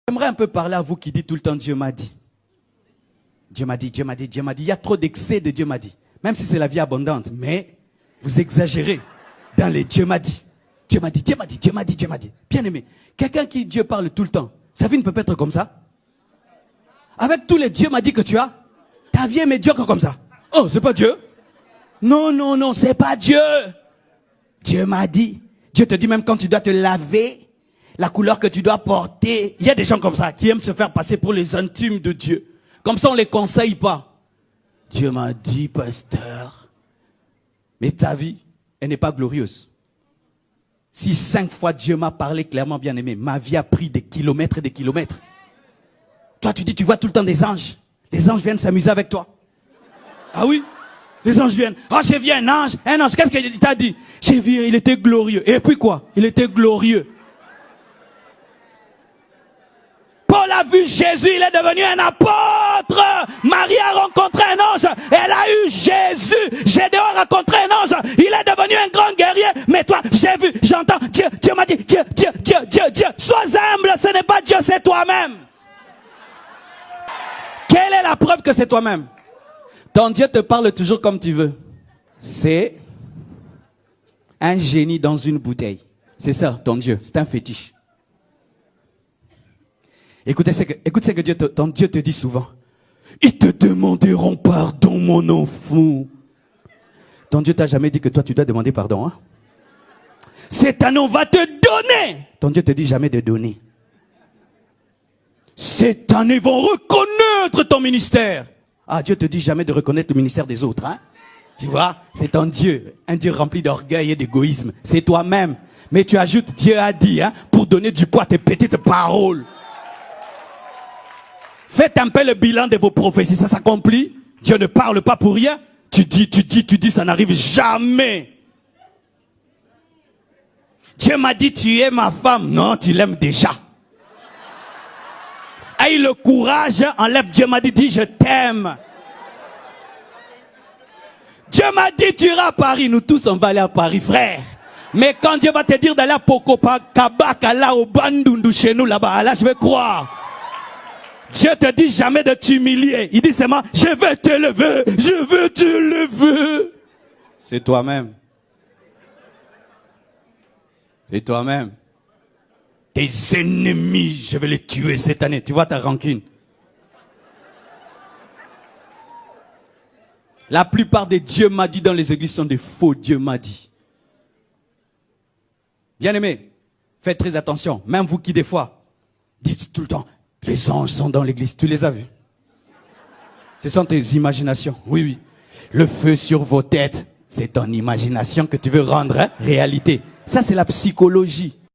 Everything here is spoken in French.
J'aimerais un peu parler à vous qui dites tout le temps Dieu m'a dit. Dieu m'a dit, Dieu m'a dit, Dieu m'a dit. Il y a trop d'excès de Dieu m'a dit. Même si c'est la vie abondante. Mais vous exagérez dans les Dieu m'a dit. Dieu m'a dit, Dieu m'a dit, Dieu m'a dit, Dieu m'a dit. Bien aimé, quelqu'un qui Dieu parle tout le temps, sa vie ne peut pas être comme ça. Avec tous les Dieu m'a dit que tu as, ta vie est médiocre comme ça. Oh, c'est pas Dieu? Non, non, non, c'est pas Dieu. Dieu m'a dit. Dieu te dit même quand tu dois te laver, la couleur que tu dois porter. Il y a des gens comme ça qui aiment se faire passer pour les intimes de Dieu. Comme ça, on les conseille pas. Dieu m'a dit, pasteur. Mais ta vie, elle n'est pas glorieuse. Si 5 fois Dieu m'a parlé clairement, bien aimé, ma vie a pris des kilomètres et des kilomètres. Toi, tu dis, tu vois tout le temps des anges. Les anges viennent s'amuser avec toi. Ah oui? Les anges viennent. Ah, j'ai vu un ange. Un ange, qu'est-ce qu'il t'a dit? J'ai vu, il était glorieux. Et puis quoi? Il était glorieux. Paul a vu Jésus, il est devenu un apôtre. Marie a rencontré un ange, elle a eu Jésus. Gédéon a rencontré un ange, il est devenu un grand guerrier. Mais toi, j'ai vu, j'entends, Dieu, Dieu m'a dit, Dieu, Dieu, Dieu, Dieu, Dieu. Sois humble, ce n'est pas Dieu, c'est toi-même. Quelle est la preuve que c'est toi-même? Ton Dieu te parle toujours comme tu veux. C'est un génie dans une bouteille. C'est ça, ton Dieu, c'est un fétiche. Écoutez ce que Dieu ton Dieu te dit souvent. Ils te demanderont pardon, mon enfant. Ton Dieu t'a jamais dit que toi tu dois demander pardon. Hein? Cette année on va te donner. Ton Dieu te dit jamais de donner. Cette année ils vont reconnaître ton ministère. Ah, Dieu te dit jamais de reconnaître le ministère des autres. Hein? Tu vois, c'est ton Dieu. Un Dieu rempli d'orgueil et d'égoïsme. C'est toi-même. Mais tu ajoutes Dieu a dit hein, pour donner du poids à tes petites paroles. Faites un peu le bilan de vos prophéties, ça s'accomplit. Dieu ne parle pas pour rien. Tu dis, ça n'arrive jamais. Dieu m'a dit, tu es ma femme. Non, tu l'aimes déjà. Aie le courage, enlève Dieu m'a dit, dis je t'aime. Dieu m'a dit, tu iras à Paris. Nous tous, on va aller à Paris, frère. Mais quand Dieu va te dire d'aller à Pokopa, Kabaka, là, au Bandundu, chez nous, là-bas, là, je vais croire. Dieu te dit jamais de t'humilier. Il dit seulement, je vais te lever, je vais te lever. C'est toi-même. C'est toi-même. Tes ennemis, je vais les tuer cette année. Tu vois ta rancune. La plupart des Dieu m'a dit dans les églises sont des faux Dieu m'a dit. Bien aimé, faites très attention. Même vous qui des fois, dites tout le temps, les anges sont dans l'église. Tu les as vus? Ce sont tes imaginations. Oui, oui. Le feu sur vos têtes, c'est ton imagination que tu veux rendre hein, réalité. Ça, c'est la psychologie.